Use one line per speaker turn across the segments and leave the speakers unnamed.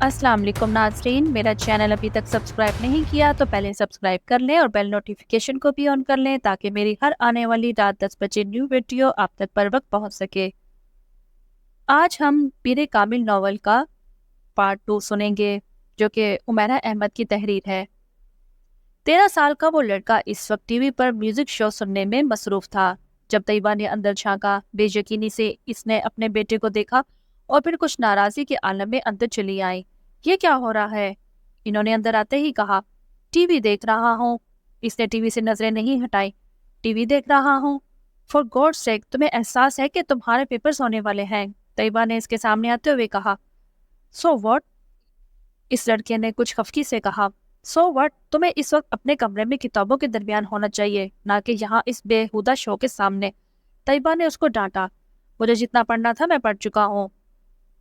अस्सलाम वालेकुम नाज़रीन, मेरा चैनल अभी तक सब्सक्राइब नहीं किया तो पहले सब्सक्राइब कर लें और बेल नोटिफिकेशन को भी ऑन कर लें ताकि मेरी हर आने वाली रात 10 बजे न्यू वीडियो आप तक पर वक्त पहुंच सके। आज हम पीरे कामिल नॉवल का पार्ट 2 सुनेंगे जो कि उमैरा अहमद की तहरीर है। 13 साल का वो लड़का इस वक्त टीवी पर म्यूजिक शो सुनने में मसरूफ था। जब तैयबा ने अंदर झांका, बेयकीनी से इसने अपने बेटे को देखा और फिर कुछ नाराजगी के आलम में अंदर चली आई। ये क्या हो रहा है? इन्होंने अंदर आते ही कहा। टीवी देख रहा हूँ। इसने टीवी से नजरें नहीं हटाई। टीवी देख रहा हूँ? फॉर गॉड सेक, तुम्हें एहसास है कि तुम्हारे पेपर्स होने वाले हैं? तैयबा ने इसके सामने आते हुए कहा। So what? इस लड़के ने कुछ खफकी से कहा। So what? तुम्हें इस वक्त अपने कमरे में किताबों के दरमियान होना चाहिए, ना कि यहाँ इस बेहुदा शो के सामने। तैयबा ने उसको डांटा। मुझे जितना पढ़ना था मैं पढ़ चुका हूँ,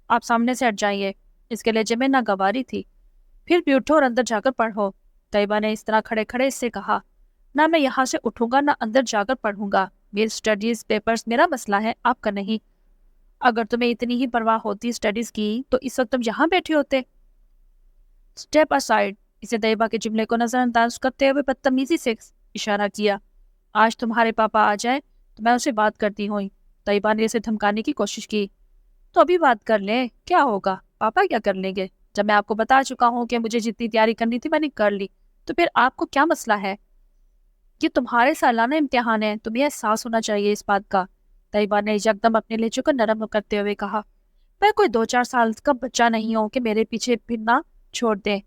आप सामने से हट जाइए। इसके लहजे में नागवारी थी। फिर भी उठो और अंदर जाकर पढ़ो। तैयबा ने इस तरह खड़े खड़े इससे कहा। ना मैं यहाँ से उठूंगा ना अंदर जाकर पढ़ूंगा। मेरी स्टडीज पेपर्स मेरा मसला है, आपका नहीं। अगर तुम्हें इतनी ही परवाह होती स्टडीज की तो इस वक्त तुम यहाँ बैठे होते। स्टेप असाइड, इसे तैयबा के जुमले को नजरअंदाज करते हुए बदतमीजी से इशारा किया। आज तुम्हारे पापा आ जाए तो मैं उसे बात करती हूँ। तैयबा ने इसे धमकाने की कोशिश की। तो अभी बात कर लें, क्या होगा? पापा क्या कर लेंगे? जब मैं आपको बता चुका हूँ कि मुझे जितनी तैयारी करनी थी मैंने कर ली, तो फिर आपको क्या मसला है? ये तुम्हारे सालाना इम्तिहान है, तुम्हें एहसास होना चाहिए इस बात का। तैयबा ने यकदम अपने लहजे को नरम करते हुए कहा। मैं कोई 2-4 साल का बच्चा नहीं हूँ कि मेरे पीछे फिरना छोड़ दें।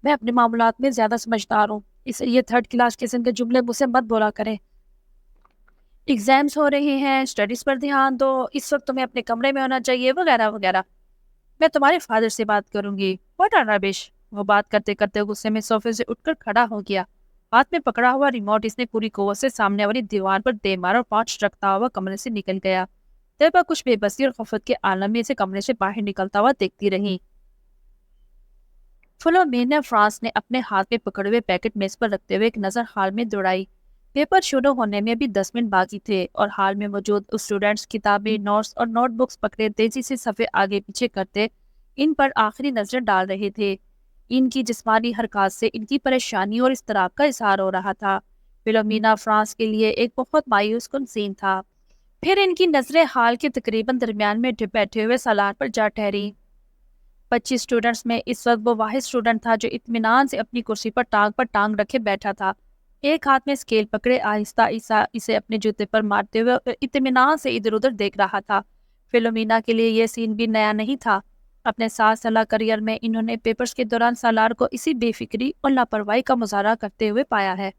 मैं अपने मामलात में ज्यादा समझदार हूँ, इसलिए ये थर्ड क्लास किस्म के जुमले मुझसे मत बोला करें। एग्जाम्स हो रहे हैं, स्टडीज पर ध्यान दो, इस वक्त तुम्हें अपने कमरे में होना चाहिए, वगैरह वगैरह। मैं तुम्हारे फादर से बात करूंगी। What are rubbish. वो बात करते करते गुस्से में सोफे से उठकर खड़ा हो गया। हाथ में पकड़ा हुआ रिमोट इसने पूरी कुव्वत से सामने वाली दीवार पर दे मारा और पांच रखता हुआ कमरे से निकल गया। तैयबा कुछ बेबसी और खफत के आलम में इसे कमरे से बाहर निकलता हुआ देखती रही। फिलोमेना फ्रांस ने अपने हाथ में पकड़े हुए पैकेट मेज पर रखते हुए एक नजर हाल में दौड़ाई। पेपर शुरू होने में भी 10 मिनट बाकी थे और हाल में मौजूद स्टूडेंट्स किताबें, नोट्स और नोटबुक्स पकड़े तेजी से सफ़े आगे पीछे करते इन पर आखिरी नजर डाल रहे थे। इनकी जिस्मानी हरकत से इनकी परेशानी और इज़्तिराब का इजहार हो रहा था। फिलोमिना फ्रांस के लिए एक बहुत मायूस कुन सीन था। फिर इनकी नजरें हाल के तकरीबन दरमियान में बैठे हुए सालार पर जा ठहरी। 25 स्टूडेंट्स में इस वक्त वो वाहिद स्टूडेंट था जो इत्मीनान से अपनी कुर्सी पर टांग रखे बैठा था। एक हाथ में स्केल पकड़े आहिस्ता आहिस्ता इसे अपने जूते पर मारते हुए इत्मीनान से इधर उधर देख रहा था। फिलोमिना के लिए यह सीन भी नया नहीं था। अपने 7 साल करियर में इन्होंने पेपर्स के दौरान सालार को इसी बेफिक्री और लापरवाही का मुजाहरा करते हुए पाया है।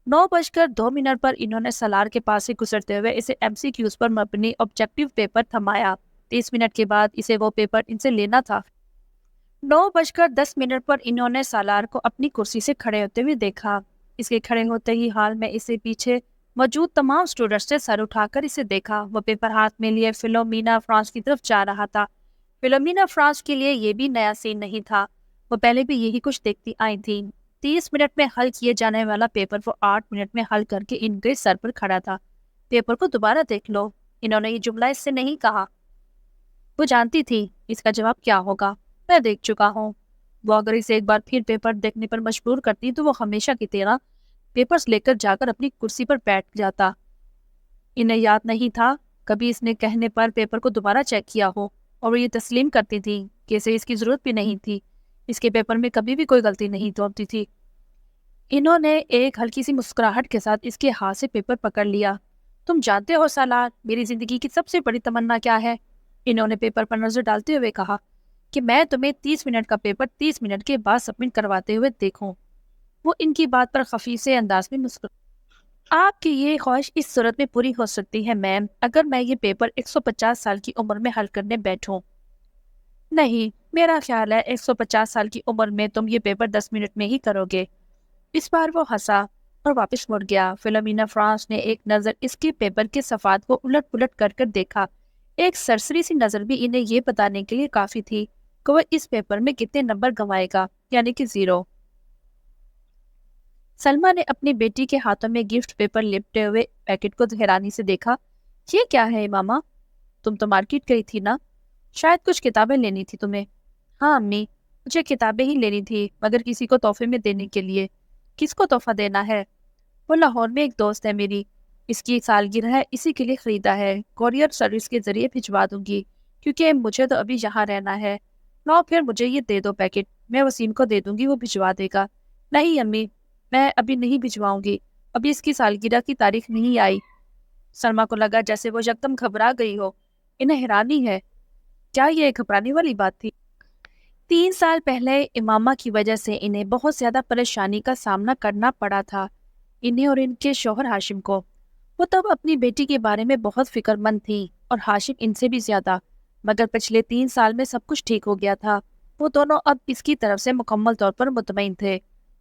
9:02 पर इन्होंने सालार के पास से गुजरते हुए इसे MCQs पर मबनी ऑब्जेक्टिव पेपर थमाया। 30 मिनट के बाद इसे वो पेपर इनसे लेना था। 9:10 पर इन्होंने सालार को अपनी कुर्सी से खड़े होते हुए देखा। इसके खड़े होते ही हाल में इसे पीछे मौजूद तमाम स्टूडेंट्स ने सर उठाकर इसे देखा। वो पेपर हाथ में लिए फिलोमिना फ्रांस की तरफ जा रहा था। फिलोमिना फ्रांस के लिए ये भी नया सीन नहीं था। वो पहले भी यही कुछ देखती आई थी। 30 मिनट में हल किए जाने वाला पेपर वो 8 मिनट में हल करके इनके सर पर खड़ा था। पेपर को दोबारा देख लो, इन्होंने ये जुमला इससे नहीं कहा। वो जानती थी इसका जवाब क्या होगा। मैं देख चुका हूँ। वो अगर इसे एक बार फिर पेपर देखने पर मजबूर करती तो वो हमेशा की तरह पेपर्स लेकर जाकर अपनी कुर्सी पर बैठ जाता। इन्हें याद नहीं था कभी इसने कहने पर पेपर को दोबारा चेक किया हो, और वो ये तस्लीम करती थी कि इसे इसकी जरूरत भी नहीं थी। इसके पेपर में कभी भी कोई गलती नहीं होती थी। इन्होंने एक हल्की सी मुस्कुराहट के साथ इसके हाथ से पेपर पकड़ लिया। तुम जानते हो सालार, मेरी जिंदगी की सबसे बड़ी तमन्ना क्या है? इन्होंने पेपर पर नजर डालते हुए कहा कि मैं तुम्हें 30 मिनट का पेपर 30 मिनट के बाद सबमिट करवाते हुए देखूं। वो इनकी बात पर खफीफ से अंदाज में मुस्कुरा। आपकी ये ख्वाहिश इस सूरत में पूरी हो सकती है मैम, अगर मैं ये पेपर 150 साल की उम्र में हल करने बैठूं। नहीं, मेरा ख्याल है 150 साल की उम्र में तुम ये पेपर 10 मिनट में ही करोगे। इस बार वो हंसा और वापस मुड़ गया। फिलोमिना फ्रांस ने एक नज़र इसके पेपर के सफ़ात को उलट पुलट कर देखा। एक सरसरी सी नज़र भी इन्हें ये बताने के लिए काफ़ी थी कि वह इस पेपर में कितने नंबर गंवाएगा, यानी कि 0। सलमा ने अपनी बेटी के हाथों में गिफ्ट पेपर लिपटे हुए पैकेट को हैरानी से देखा। ये क्या है मामा? तुम तो मार्केट गई थी ना, शायद कुछ किताबें लेनी थी तुम्हें। हाँ अम्मी, मुझे किताबें ही लेनी थी, मगर किसी को तोहफे में देने के लिए। किसको तोहफा देना है? वो लाहौर में एक दोस्त है मेरी, इसकी सालगिरह है, इसी के लिए खरीदा है। कोरियर सर्विस के जरिए भिजवा दूंगी, क्योंकि मुझे तो अभी यहाँ रहना है। लो फिर मुझे ये दे दो पैकेट, मैं वसीम को दे दूंगी, वो भिजवा देगा। नहीं अम्मी, मैं अभी नहीं भिजवाऊंगी, अभी इसकी सालगिरह की तारीख नहीं आई। सलमा को लगा जैसे वो यकदम घबरा गई हो। इन्हें हैरानी है, क्या ये घबराने वाली बात थी? 3 साल पहले इमामा की वजह से इन्हें बहुत ज्यादा परेशानी का सामना करना पड़ा था, इन्हें और इनके शौहर हाशिम को। वो तब अपनी बेटी के बारे में बहुत फिक्रमंद थी, और हाशिम इनसे भी ज्यादा। मगर पिछले 3 साल में सब कुछ ठीक हो गया था। वो दोनों अब इसकी तरफ से मुकम्मल तौर पर मुतमईन थे,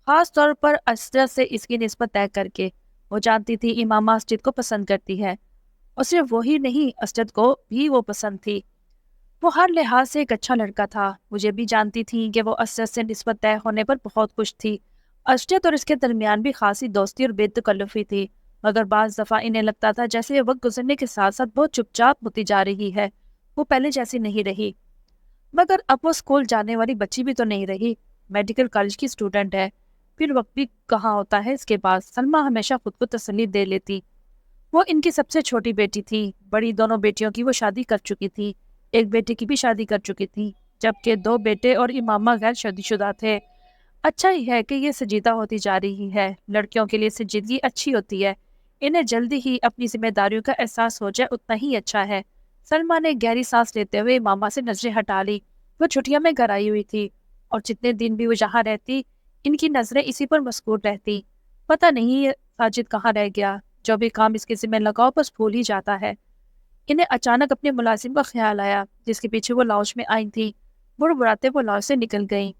खास तौर पर असरत से इसकी निस्बत तय करके। वो जानती थी इमामा असरत को पसंद करती है, और सिर्फ वही नहीं, असरत को भी वो पसंद थी। वो हर लिहाज से एक अच्छा लड़का था। मुझे भी जानती थी कि वो असरत से निस्बत तय होने पर बहुत खुश थी। असरत और इसके दरमियान भी खासी दोस्ती और बेतकल्लुफी थी, मगर बाज दफ़ा इन्हें लगता था जैसे वक्त गुजरने के साथ साथ बहुत चुपचाप होती जा रही है। वो पहले जैसी नहीं रही। मगर अब वो स्कूल जाने वाली बच्ची भी तो नहीं रही, मेडिकल कॉलेज की स्टूडेंट है। फिर वक्त भी कहाँ होता है इसके पास। सलमा हमेशा खुद को तसल्ली दे लेती। वो इनकी सबसे छोटी बेटी थी। बड़ी दोनों बेटियों की वो शादी कर चुकी थी, एक बेटे की भी शादी कर चुकी थी, जबकि 2 बेटे और इमामा गैर शादीशुदा थे। अच्छा ही है कि ये संजीदा होती जा रही है। लड़कियों के लिए संजीदगी अच्छी होती है। इन्हें जल्दी ही अपनी जिम्मेदारियों का एहसास हो जाए उतना ही अच्छा है। सलमा ने गहरी सांस लेते हुए इमामा से नजरें हटा ली। वो छुट्टियों में घर आई हुई थी, और जितने दिन भी वो यहाँ रहती, इनकी नजरें इसी पर मसकूर रहती। पता नहीं ये साजिद कहाँ रह गया, जो भी काम इसके जिम्मे लगाओ बस भूल ही जाता है। इन्हें अचानक अपने मुलाजिम का ख्याल आया, जिसके पीछे वो लॉज में आई थी। बुड़बुड़ाते वो लॉज से निकल गई।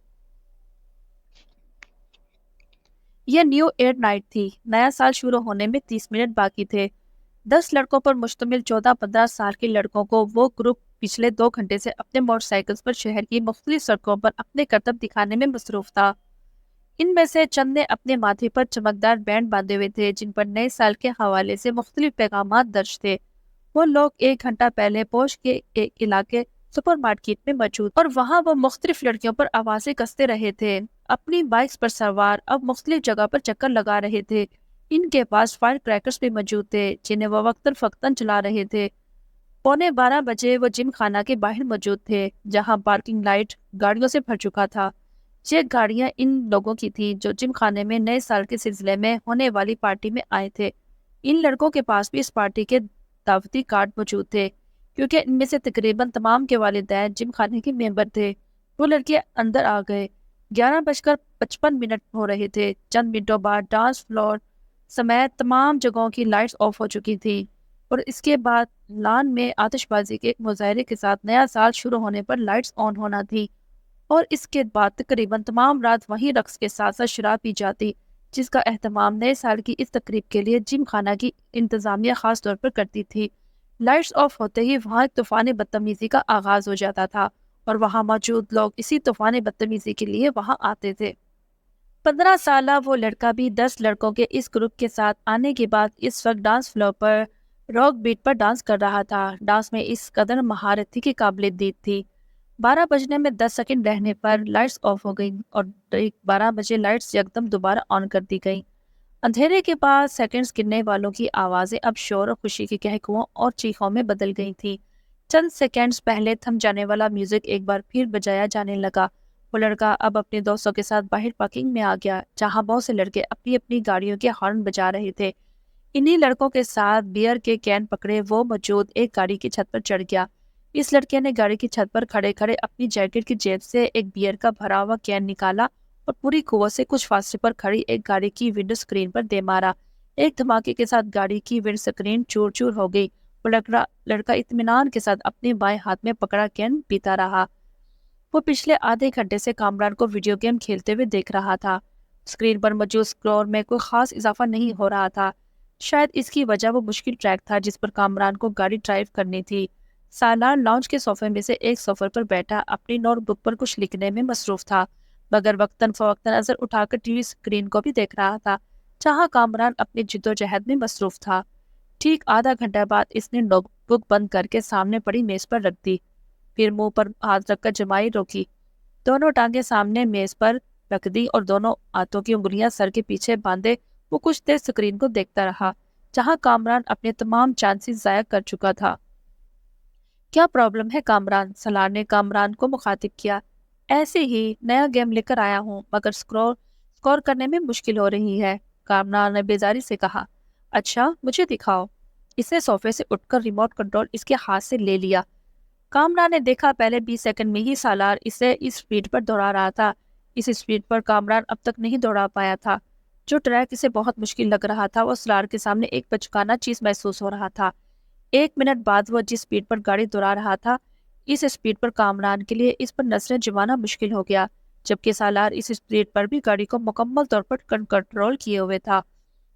यह न्यू ईयर नाइट थी। नया साल शुरू होने में 30 मिनट बाकी थे। 10 लड़कों पर मुश्तमिल 14-15 साल के लड़कों को वो ग्रुप पिछले 2 घंटे से अपने मोटरसाइकिल्स पर शहर की मुख्तलिफ सड़कों पर अपने करतब दिखाने में मसरूफ था। इनमें से चंद ने अपने माथे पर चमकदार बैंड बांधे हुए थे, जिन पर नए साल के हवाले से मुख्तलिफ पैगामात दर्ज थे। वो लोग 1 घंटा पहले पोश के एक इलाके सुपरमार्केट में मौजूद, और वहाँ वो मुख्तलिफ लड़कियों पर आवाजें कसते रहे थे। अपनी बाइक्स पर सवार अब मुख्तलिफ जगह पर चक्कर लगा रहे थे। इनके पास फायर क्रैकर्स भी मौजूद थे, जिन्हें वो वक्तन फक्तन चला रहे थे। 11:15 बजे वो जिम खाना के बाहर मौजूद थे, जहाँ पार्किंग लाइट गाड़ियों से भर चुका था। ये गाड़ियां इन लोगों की थी जो जिम खाने में नए साल के सिलसिले में होने वाली पार्टी में आए थे। इन लड़कों के पास भी इस पार्टी के दावती कार्ड मौजूद थे, क्योंकि इनमें से तकरीबन तमाम के वालिदैन जिम खाने के मेंबर थे। वो लड़के अंदर आ गए। 11:55 हो रहे थे। चंद मिनटों बाद डांस फ्लोर समेत तमाम जगहों की लाइट्स ऑफ हो चुकी थी, और इसके बाद लान में आतिशबाजी के एक मुजाहरे के साथ नया साल शुरू होने पर लाइट्स ऑन होना थी। और इसके बाद तकरीबन तमाम रात वहीं रक्स के साथ साथ शराब पी जाती, जिसका एहतमाम नए साल की इस तकरीब के लिए जिम खाना की इंतजामिया खास तौर पर करती थी। लाइट्स ऑफ होते ही वहाँ एक तूफान बदतमीजी का आगाज हो जाता था, और वहाँ मौजूद लोग इसी तूफान बदतमीजी के लिए वहाँ आते थे। 15 साला वो लड़का भी 10 लड़कों के इस ग्रुप के साथ आने के बाद इस वक्त डांस फ्लोर पर रॉक बीट पर डांस कर रहा था। डांस में इस कदर महारत थी कि काबिल दीद थी। 12 बजने में 10 सेकंड रहने पर लाइट्स ऑफ हो गई, और 12 बजे लाइट्स एकदम दोबारा ऑन कर दी गई। अंधेरे के बाद सेकंड्स गिनने वालों की आवाजें अब शोर और खुशी की कहकुओं और चीखों में बदल गई थी। चंद सेकंड्स पहले थम जाने वाला म्यूजिक एक बार फिर बजाया जाने लगा। वो लड़का अब अपने दोस्तों के साथ बाहर पार्किंग में आ गया, जहां बहुत से लड़के अपनी अपनी गाड़ियों के हॉर्न बजा रहे थे। इन्हीं लड़कों के साथ बियर के कैन पकड़े वो मौजूद एक गाड़ी की छत पर चढ़ गया। इस लड़के ने गाड़ी की छत पर खड़े खड़े अपनी जैकेट की जेब से एक बियर का भरा हुआ कैन निकाला, और पूरी कुव्वत से कुछ फासले पर खड़ी एक गाड़ी की विंडो स्क्रीन पर दे मारा। एक धमाके के साथ गाड़ी की विंडो स्क्रीन चूर चूर हो गई। वो लड़का इत्मीनान के साथ अपने बाएं हाथ में पकड़ा कैन पीता रहा। वो पिछले आधे घंटे से कामरान को वीडियो गेम खेलते हुए देख रहा था। स्क्रीन पर मौजूद स्कोर में कोई खास इजाफा नहीं हो रहा था। शायद इसकी वजह वो मुश्किल ट्रैक था जिस पर कामरान को गाड़ी ड्राइव करनी थी। सालार लॉन्च के सोफे में से एक सोफे पर बैठा अपनी नोटबुक पर कुछ लिखने में मसरूफ था, मगर वक्तन फवक्तन नजर उठाकर टीवी स्क्रीन को भी देख रहा था, जहां कामरान अपनी जिद्दोजहद में मसरूफ था। ठीक आधा घंटा बाद इसने नोटबुक बंद करके सामने पड़ी मेज पर रख दी, फिर मुंह पर हाथ रखकर जमाई रोकी। دونوں ٹانگیں سامنے میز پر رکھ دی اور دونوں ہاتھوں کی انگلیاں سر کے پیچھے باندھے وہ کچھ دیر اسکرین کو دیکھتا رہا جہاں کامران اپنے تمام چانسز ضائع کر چکا تھا۔ کیا پرابلم ہے کامران؟ سلار نے کامران کو مخاطب کیا۔ ایسے ہی نیا گیم لے کر آیا ہوں مگر سکور کرنے میں مشکل ہو رہی ہے، کامران نے بیزاری سے کہا۔ اچھا مجھے دکھاؤ۔ اس نے صوفے سے اٹھ کر ریموٹ کنٹرول اس کے ہاتھ سے لے لیا۔ کامران نے دیکھا پہلے 20 سیکنڈ میں ہی سالار اسے اس سپیڈ پر دوڑا رہا تھا۔ اس سپیڈ پر کامران اب تک نہیں دوڑا پایا تھا۔ جو ٹریک اسے بہت مشکل لگ رہا تھا وہ سالار کے سامنے ایک بچکانا چیز محسوس ہو رہا تھا۔ 1 منٹ بعد وہ جس سپیڈ پر گاڑی دوڑا رہا تھا اس سپیڈ پر کامران کے لیے اس پر نظریں جمانا مشکل ہو گیا، جبکہ سالار اس سپیڈ پر بھی گاڑی کو مکمل طور پر کنٹرول کیے ہوئے تھا۔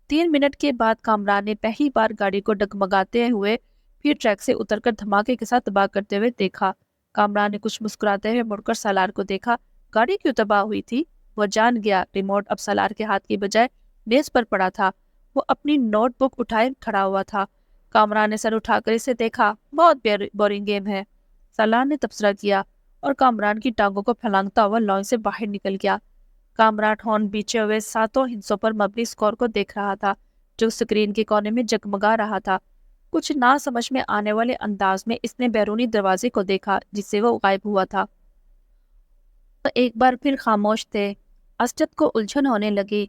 3 منٹ کے بعد کامران نے پہلی بار گاڑی کو ڈگمگاتے ہوئے پھر ٹریک سے اتر کر دھماکے کے ساتھ تباہ کرتے ہوئے دیکھا۔ کامران نے کچھ مسکراتے ہوئے مڑ کر سالار کو دیکھا۔ گاڑی کیوں تباہ ہوئی تھی؟ وہ جان گیا۔ ریموٹ اب سالار کے ہاتھ کی بجائے میز پر پڑا تھا۔ وہ اپنی نوٹ بک اٹھائے کھڑا ہوا تھا۔ کامران نے سر اٹھا کر اسے دیکھا۔ بہت بورنگ گیم ہے، سالار نے تبصرہ کیا اور کامران کی ٹانگوں کو پھلانگتا ہوا لان سے باہر نکل گیا۔ کامران ہارن بیچے ہوئے 7 ہندسوں پر مبنی اسکور کو دیکھ رہا تھا جو اسکرین کے کونے میں جگمگا رہا تھا۔ کچھ نہ سمجھ میں آنے والے انداز میں اس نے بیرونی دروازے کو دیکھا جس سے وہ غائب ہوا تھا۔ ایک بار پھر خاموش تھے۔ اسجد کو الجھن ہونے لگی۔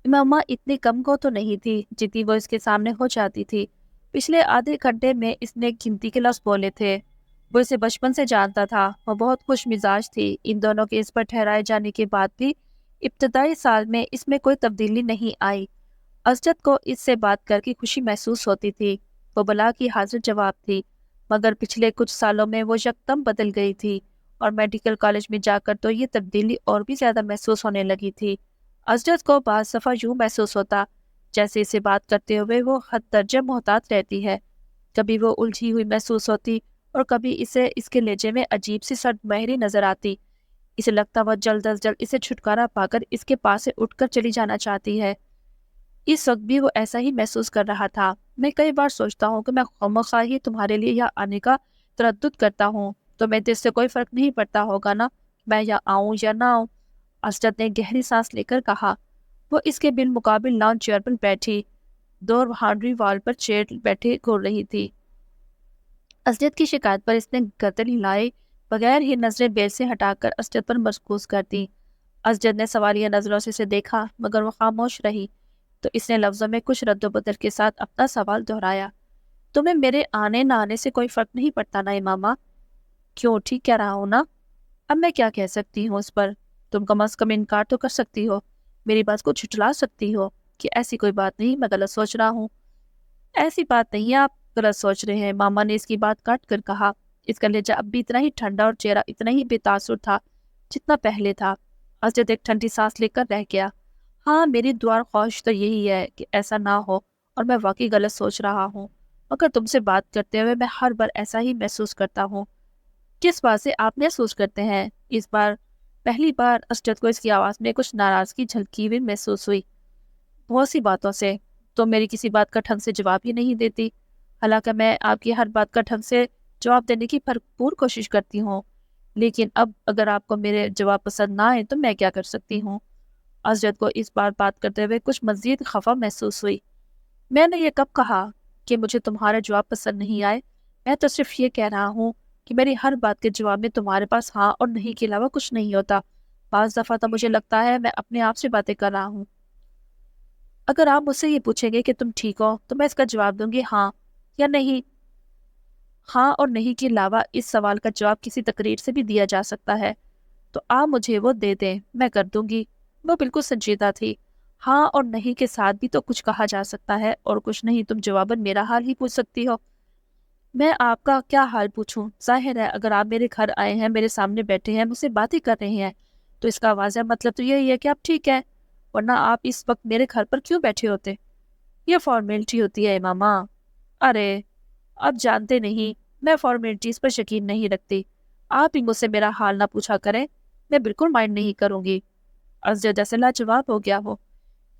امامہ اتنی کم کو تو نہیں تھی جتنی وہ اس کے سامنے ہو جاتی تھی۔ پچھلے آدھے گھنٹے میں اس نے گنتی کے لفظ بولے تھے۔ وہ اسے بچپن سے جانتا تھا۔ وہ بہت خوش مزاج تھی۔ ان دونوں کے اس پر ٹھہرائے جانے کے بعد بھی ابتدائی سال میں اس میں کوئی تبدیلی نہیں آئی۔ اسجد کو اس سے بات کر کے خوشی محسوس ہوتی تھی۔ وہ بلا کی حاضر جواب تھی، مگر پچھلے کچھ سالوں میں وہ یکدم بدل گئی تھی اور میڈیکل کالج میں جا کر تو یہ تبدیلی اور بھی زیادہ محسوس ہونے لگی تھی۔ اسجد کو بعض دفعہ یوں محسوس ہوتا جیسے اسے بات کرتے ہوئے وہ حد درجہ محتاط رہتی ہے۔ کبھی وہ الجھی ہوئی محسوس ہوتی اور کبھی اسے اس کے لہجے میں عجیب سی سرد مہری نظر آتی۔ اسے لگتا وہ جلد از جلد اسے چھٹکارا پا کر اس کے پاس سے اٹھ کر چلی جانا چاہتی ہے۔ اس وقت بھی وہ ایسا ہی محسوس کر رہا تھا۔ میں کئی بار سوچتا ہوں کہ میں خواہ ہی تمہارے لیے یہاں آنے کا تردد کرتا ہوں تو میں اس سے کوئی فرق نہیں پڑتا ہوگا نا، میں یا آؤں یا نہ آؤں۔ اسجد نے گہری سانس لے کر کہا۔ وہ اس کے بالمقابل لان چیئر پر بیٹھی دور ہانڈری وال پر چیئر بیٹھے گھور رہی تھی۔ اسجد کی شکایت پر اس نے گردن ہلائے بغیر ہی نظریں بیل سے ہٹا کر اسجد پر مرکوز کر دی۔ اسجد نے سوالیہ نظروں سے اسے دیکھا مگر وہ خاموش رہی، تو اس نے لفظوں میں کچھ رد و بدل کے ساتھ اپنا سوال دہرایا۔ تمہیں میرے آنے نہ آنے سے کوئی فرق نہیں پڑتا نا امامہ؟ کیوں، ٹھیک کہہ رہا ہوں نا؟ اب میں کیا کہہ سکتی ہوں اس پر؟ تم کم از کم انکار تو کر سکتی ہو، میری بات کو جھٹلا سکتی ہو کہ ایسی کوئی بات نہیں، میں غلط سوچ رہا ہوں۔ ایسی بات نہیں ہے، آپ غلط سوچ رہے ہیں، ماما نے اس کی بات کاٹ کر کہا۔ اس کا لہجہ اب بھی اتنا ہی ٹھنڈا اور چہرہ اتنا ہی بے تاثر تھا جتنا پہلے تھا۔ اسجد ایک ٹھنڈی سانس لے کر رہ گیا۔ ہاں، میری دعا اور خواہش تو یہی ہے کہ ایسا نہ ہو اور میں واقعی غلط سوچ رہا ہوں، مگر تم سے بات کرتے ہوئے میں ہر بار ایسا ہی محسوس کرتا ہوں۔ کس بات سے آپ محسوس کرتے ہیں؟ اس بار پہلی بار اسجد کو اس کی آواز میں کچھ ناراضگی جھلکی ہوئی محسوس ہوئی۔ بہت سی باتوں سے۔ تو میری کسی بات کا ڈھنگ سے جواب ہی نہیں دیتی، حالانکہ میں آپ کی ہر بات کا ڈھنگ سے جواب دینے کی بھرپور کوشش کرتی ہوں، لیکن اب اگر آپ کو میرے جواب پسند نہ آئے تو میں کیا کر سکتی ہوں؟ اسجد کو اس بار بات کرتے ہوئے کچھ مزید خفا محسوس ہوئی۔ میں نے یہ کب کہا کہ مجھے تمہارا جواب پسند نہیں آئے؟ میں تو صرف یہ کہہ رہا ہوں کہ میری ہر بات کے جواب میں تمہارے پاس ہاں اور نہیں کے علاوہ کچھ نہیں ہوتا۔ بعض دفعہ تو مجھے لگتا ہے میں اپنے آپ سے باتیں کر رہا ہوں۔ اگر آپ مجھ سے یہ پوچھیں گے کہ تم ٹھیک ہو تو میں اس کا جواب دوں گی ہاں یا نہیں۔ ہاں اور نہیں کے علاوہ اس سوال کا جواب کسی تقریر سے بھی دیا جا سکتا ہے، تو آپ مجھے وہ دے دیں، میں کر دوں گی۔ وہ بالکل سنجیدہ تھی۔ ہاں اور نہیں کے ساتھ بھی تو کچھ کہا جا سکتا ہے اور کچھ نہیں، تم جواباً میرا حال ہی پوچھ سکتی ہو۔ میں آپ کا کیا حال پوچھوں؟ ظاہر ہے اگر آپ میرے گھر آئے ہیں، میرے سامنے بیٹھے ہیں، مجھ سے باتیں کر رہے ہیں تو اس کا واضح مطلب تو یہی ہے کہ آپ ٹھیک ہیں، ورنہ آپ اس وقت میرے گھر پر کیوں بیٹھے ہوتے؟ یہ فارمیلٹی ہوتی ہے ماما۔ ارے اب جانتے نہیں، میں فارمیلٹیز پر یقین نہیں رکھتی۔ آپ ہی مجھ سے میرا حال نہ پوچھا کریں، میں بالکل مائنڈ نہیں کروں گی۔ اسجد جیسے لاجواب ہو گیا ہو۔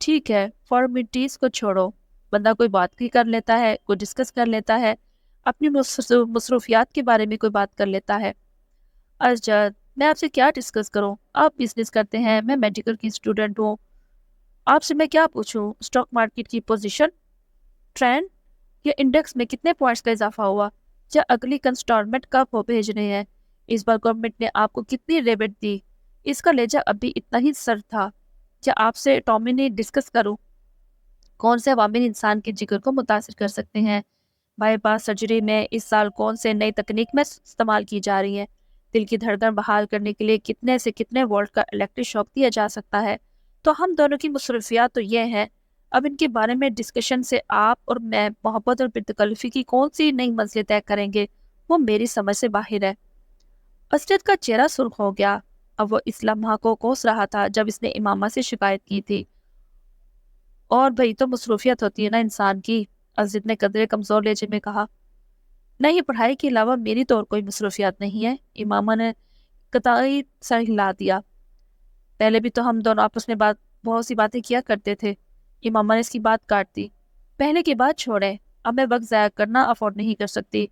ٹھیک ہے، فارمیلٹیز کو چھوڑو، بندہ کوئی بات بھی کر لیتا ہے، کوئی ڈسکس کر لیتا ہے، اپنی مصروفیات کے بارے میں کوئی بات کر لیتا ہے۔ اسجد میں آپ سے کیا ڈسکس کروں؟ آپ بزنس کرتے ہیں، میں میڈیکل کی اسٹوڈنٹ ہوں. آپ سے میں کیا پوچھوں؟ اسٹاک مارکیٹ کی پوزیشن، ٹرینڈ یا انڈیکس میں کتنے پوائنٹس کا اضافہ ہوا، یا اگلی کنسٹالمنٹ کب ہو بھیجنے ہیں، اس بار گورنمنٹ نے آپ کو کتنی ریبٹ دی. اس کا لہجہ اب بھی اتنا ہی سر تھا. کیا آپ سے ٹامی نے ڈسکس کروں کون سے عوامل انسان کے جگر کو متاثر کر سکتے ہیں؟ بائی پاس سرجری میں اس سال کون سے نئی تکنیک میں استعمال کی جا رہی ہے؟ دل کی دھڑکن بحال کرنے کے لیے کتنے سے کتنے وولٹ کا الیکٹرک شاک دیا جا سکتا ہے؟ تو ہم دونوں کی مصروفیات تو یہ ہیں. اب ان کے بارے میں ڈسکشن سے آپ اور میں محبت اور بتکلفی کی کون سی نئی منزلیں طے کریں گے، وہ میری سمجھ سے باہر ہے. اسجد کا چہرہ سرخ ہو گیا. اب وہ اس لمحہ کو کوس رہا تھا جب اس نے امامہ سے شکایت کی تھی. اور بھئی تو مصروفیت ہوتی ہے نا انسان کی، اسجد نے قدرے کمزور لہجے میں کہا. نہیں، پڑھائی کے علاوہ میری تو اور کوئی مصروفیات نہیں ہے. امامہ نے قطعی سر ہلا دیا. پہلے بھی تو ہم دونوں آپس میں بہت سی باتیں کیا کرتے تھے. امامہ نے اس کی بات کاٹ دی. پہلے کی بات چھوڑیں، اب میں وقت ضائع کرنا افورڈ نہیں کر سکتی.